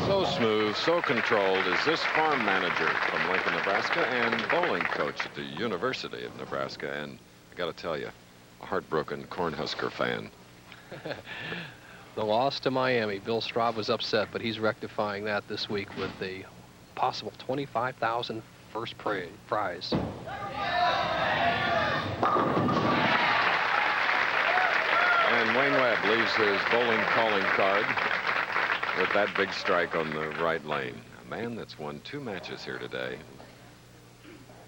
S2: So smooth, so controlled is this farm manager from Lincoln, Nebraska, and bowling coach at the University of Nebraska. And I got to tell you, a heartbroken Cornhusker fan.
S1: The loss to Miami. Bill Straub was upset, but he's rectifying that this week with a possible $25,000 first prize.
S2: And Wayne Webb leaves his bowling calling card with that big strike on the right lane. A man that's won 2 matches here today.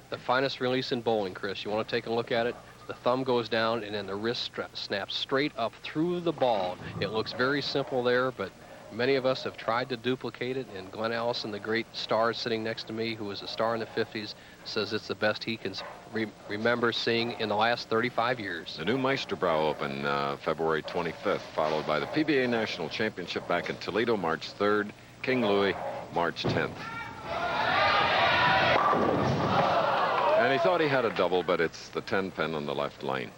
S1: The finest release in bowling, Chris. You want to take a look at it? The thumb goes down, and then the wrist snaps straight up through the ball. It looks very simple there, but many of us have tried to duplicate it, and Glenn Allison, the great star sitting next to me, who was a star in the 50s, says it's the best he can remember seeing in the last 35 years.
S2: The new Meisterbrow Open, February 25th, followed by the PBA National Championship back in Toledo, March 3rd, King Louis, March 10th. And he thought he had a double, but it's the 10-pin on the left lane.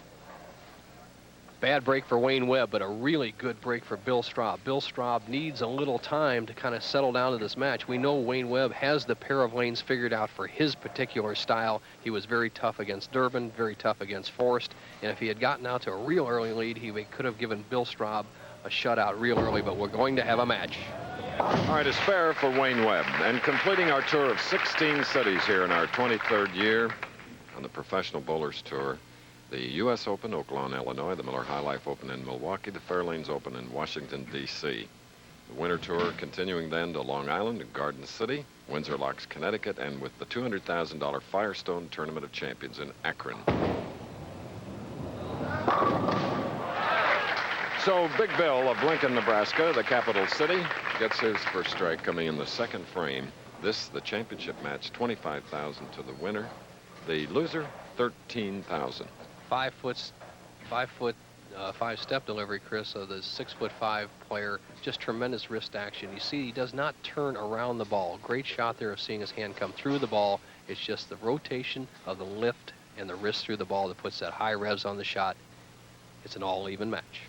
S1: Bad break for Wayne Webb, but a really good break for Bill Straub. Bill Straub needs a little time to kind of settle down to this match. We know Wayne Webb has the pair of lanes figured out for his particular style. He was very tough against Durbin, very tough against Forrest, and if he had gotten out to a real early lead, he could have given Bill Straub a shutout real early, but we're going to have a match.
S2: All right, a spare for Wayne Webb. And completing our tour of 16 cities here in our 23rd year on the Professional Bowlers Tour, the U.S. Open, Oaklawn, Illinois, the Miller High Life Open in Milwaukee, the Fairlanes Open in Washington, D.C. The Winter Tour continuing then to Long Island and Garden City, Windsor Locks, Connecticut, and with the $200,000 Firestone Tournament of Champions in Akron. So Big Bill of Lincoln, Nebraska, the capital city, gets his first strike coming in the second frame. This, the championship match, $25,000 to the winner. The loser, $13,000.
S1: 5 foot, 5-step delivery, Chris, of the 6'5" player. Just tremendous wrist action. You see, he does not turn around the ball. Great shot there of seeing his hand come through the ball. It's just the rotation of the lift and the wrist through the ball that puts that high revs on the shot. It's an all-even match.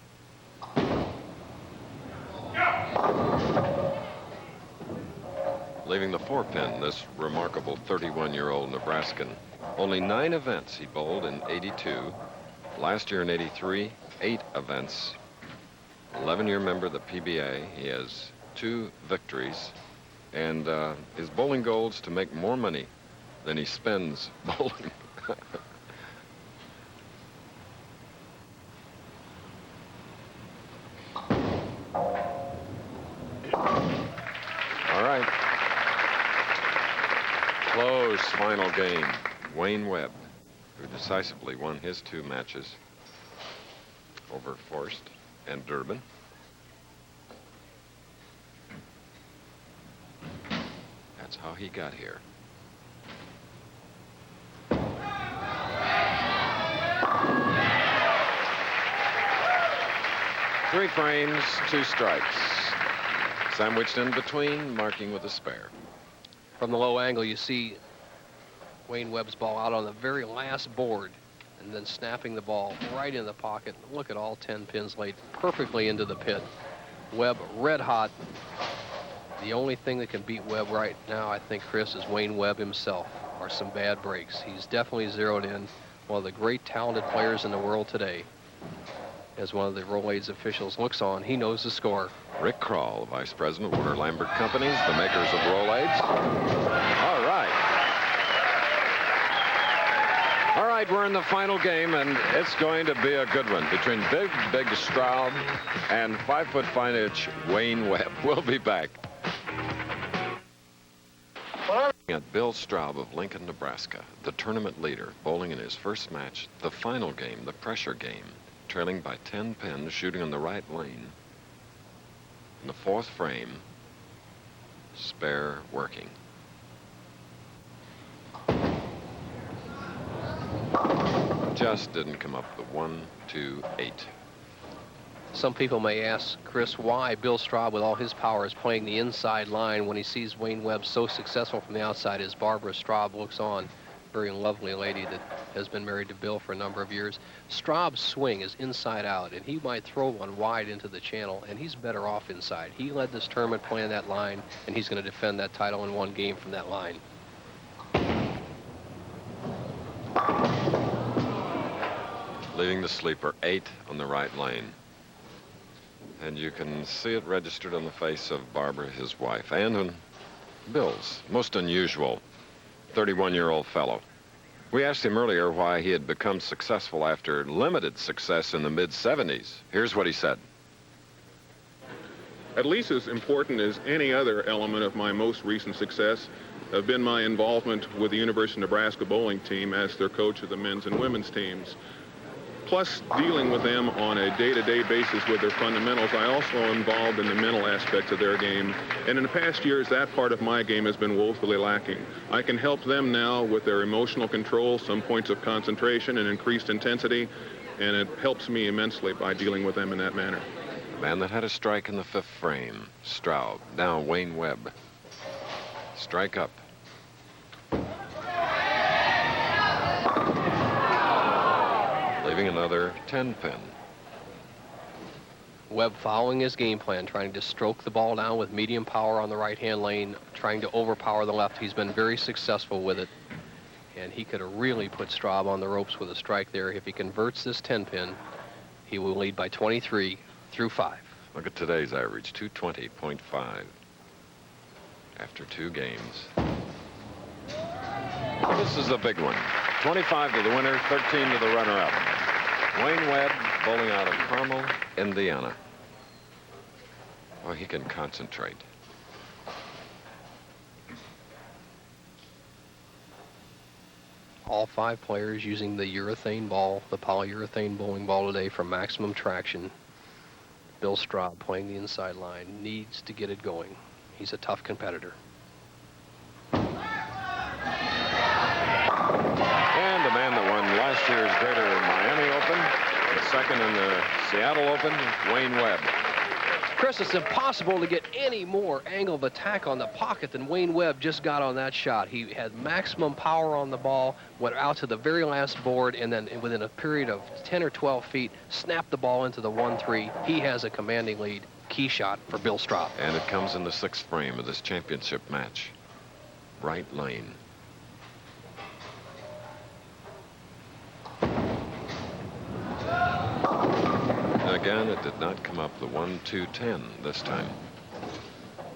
S2: Leaving the 4-pin, this remarkable 31-year-old Nebraskan. Only 9 events he bowled in 82. Last year in 83, 8 events. 11-year member of the PBA. He has 2 victories. And his bowling goal is to make more money than he spends bowling. All right. Close final game. Wayne Webb, who decisively won his 2 matches over Forrest and Durbin. That's how he got here. Three frames, 2 strikes. Sandwiched in between, marking with a spare.
S1: From the low angle, you see Wayne Webb's ball out on the very last board. and then snapping the ball right in the pocket. Look at all 10 pins laid perfectly into the pit. Webb red hot. The only thing that can beat Webb right now, I think, Chris, is Wayne Webb himself, or some bad breaks. He's definitely zeroed in. One of the great talented players in the world today. As one of the Rolaids officials looks on, he knows the score.
S2: Rick Kroll, Vice President, Warner Lambert Companies, the makers of Rolaids. All right. All right, we're in the final game, and it's going to be a good one between Big Straub and 5'5" Wayne Webb. We'll be back. At Bill Straub of Lincoln, Nebraska, the tournament leader, bowling in his first match, the final game, the pressure game, trailing by 10 pins, shooting on the right lane. In the fourth frame, spare working. Just didn't come up the 1, 2, 8.
S1: Some people may ask, Chris, why Bill Straub, with all his power, is playing the inside line when he sees Wayne Webb so successful from the outside as Barbara Straub looks on. Very lovely lady that has been married to Bill for a number of years. Straub's swing is inside out, and he might throw one wide into the channel, and he's better off inside. He led this tournament playing that line, and he's going to defend that title in one game from that line.
S2: Leaving the sleeper 8 on the right lane. And you can see it registered on the face of Barbara, his wife, and on Bill's. Most unusual 31-year-old fellow. We asked him earlier why he had become successful after limited success in the mid-70s. Here's what he said.
S9: At least as important as any other element of my most recent success have been my involvement with the University of Nebraska bowling team as their coach of the men's and women's teams. Plus, dealing with them on a day-to-day basis with their fundamentals, I also am involved in the mental aspects of their game. And in the past years, that part of my game has been woefully lacking. I can help them now with their emotional control, some points of concentration and increased intensity, and it helps me immensely by dealing with them in that manner.
S2: The man that had a strike in the 5th frame, Straub. Now Wayne Webb. Strike up. Leaving another 10 pin.
S1: Webb following his game plan, trying to stroke the ball down with medium power on the right-hand lane, trying to overpower the left. He's been very successful with it, and he could have really put Straub on the ropes with a strike there. If he converts this 10 pin, he will lead by 23 through 5.
S2: Look at today's average, 220.5 after 2 games. This is a big one. 25 to the winner, 13 to the runner-up. Wayne Webb bowling out of Carmel, Indiana. Well, he can concentrate.
S1: All 5 players using the urethane ball, the polyurethane bowling ball today for maximum traction. Bill Straub playing the inside line, needs to get it going. He's a tough competitor.
S2: And the man that won last year's Greater Miami Open, the second in the Seattle Open, Wayne Webb.
S1: Chris, it's impossible to get any more angle of attack on the pocket than Wayne Webb just got on that shot. He had maximum power on the ball, went out to the very last board, and then within a period of 10 or 12 feet, snapped the ball into the 1-3. He has a commanding lead. Key shot for Bill Straub.
S2: And it comes in the 6th frame of this championship match. Right lane. Again, it did not come up the 1-2-10 this time.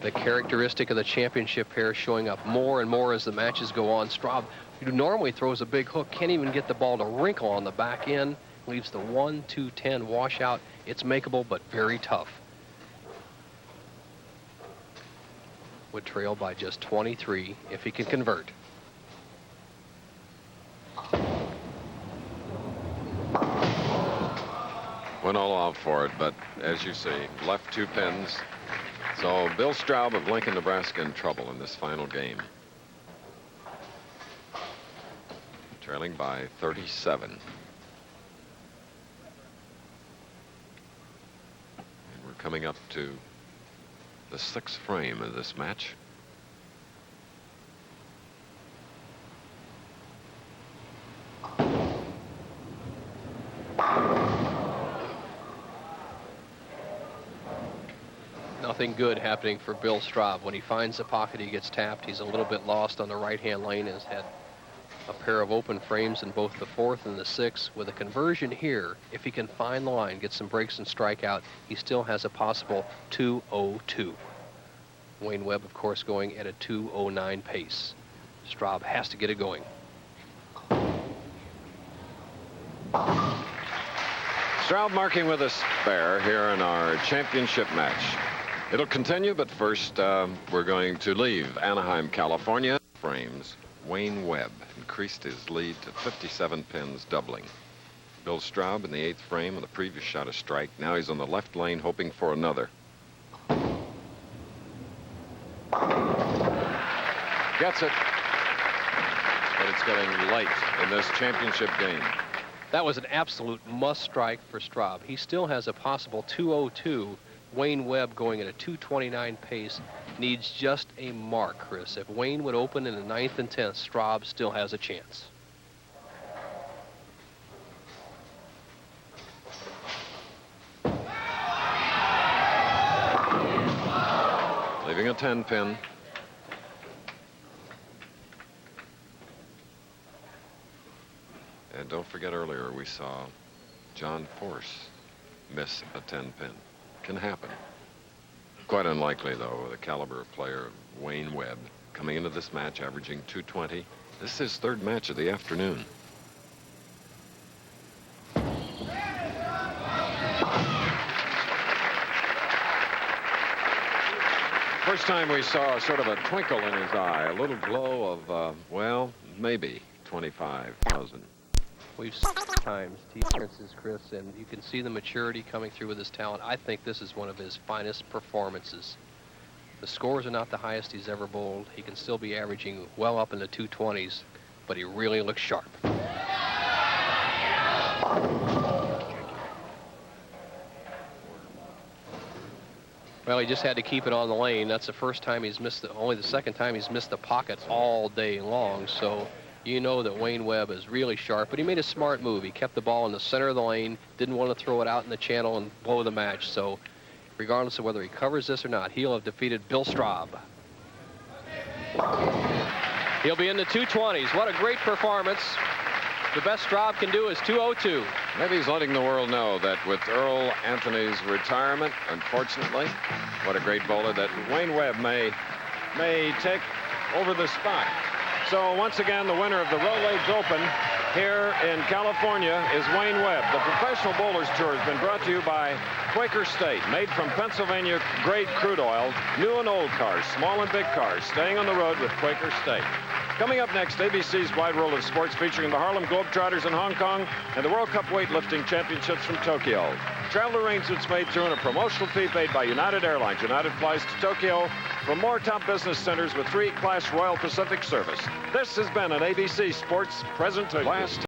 S1: The characteristic of the championship pair showing up more and more as the matches go on. Straub, who normally throws a big hook, can't even get the ball to wrinkle on the back end. Leaves the 1-2-10 washout. It's makeable, but very tough. Would trail by just 23 if he can convert.
S2: Went all out for it, but as you see, left 2 pins. So Bill Straub of Lincoln, Nebraska in trouble in this final game. Trailing by 37. And we're coming up to the 6th frame of this match.
S1: Nothing good happening for Bill Straub. When he finds the pocket, he gets tapped. He's a little bit lost on the right-hand lane, has had a pair of open frames in both the 4th and the 6th. With a conversion here, if he can find the line, get some breaks and strike out, he still has a possible 2:02. Wayne Webb, of course, going at a 2:09 pace. Straub has to get it going.
S2: Straub marking with a spare here in our championship match. It'll continue, but first we're going to leave Anaheim, California. Frames. Wayne Webb increased his lead to 57 pins, doubling. Bill Straub in the 8th frame on the previous shot a strike. Now he's on the left lane hoping for another. Gets it. But it's getting late in this championship game.
S1: That was an absolute must strike for Straub. He still has a possible 2:02. Wayne Webb going at a 2:29 pace needs just a mark, Chris. If Wayne would open in the 9th and 10th, Straub still has a chance.
S2: Leaving a 10 pin. And don't forget, earlier we saw John Force miss a 10 pin. Can happen. Quite unlikely, though, with the caliber of player of Wayne Webb coming into this match averaging 220. This is his 3rd match of the afternoon. First time we saw sort of a twinkle in his eye, a little glow of, well, maybe 25,000.
S1: We've seen times differences, Chris, and you can see the maturity coming through with his talent. I think this is one of his finest performances. The scores are not the highest he's ever bowled. He can still be averaging well up in the 220s, but he really looks sharp. Well, he just had to keep it on the lane. That's the first time he's missed only the 2nd time he's missed the pocket all day long. So you know that Wayne Webb is really sharp, but he made a smart move. He kept the ball in the center of the lane, didn't want to throw it out in the channel and blow the match. So regardless of whether he covers this or not, he'll have defeated Bill Straub. He'll be in the 220s. What a great performance. The best Straub can do is 2:02.
S2: Maybe he's letting the world know that with Earl Anthony's retirement, unfortunately, what a great bowler, that Wayne Webb may take over the spot. So once again, the winner of the Rolaids Open here in California is Wayne Webb. The Professional Bowlers Tour has been brought to you by Quaker State, made from Pennsylvania grade crude oil, new and old cars, small and big cars, staying on the road with Quaker State. Coming up next, ABC's Wide World of Sports, featuring the Harlem Globetrotters in Hong Kong and the World Cup weightlifting championships from Tokyo. Travel arrangements made through and a promotional fee paid by United Airlines. United flies to Tokyo from more top business centers with 3-class Royal Pacific service. This has been an ABC Sports presentation.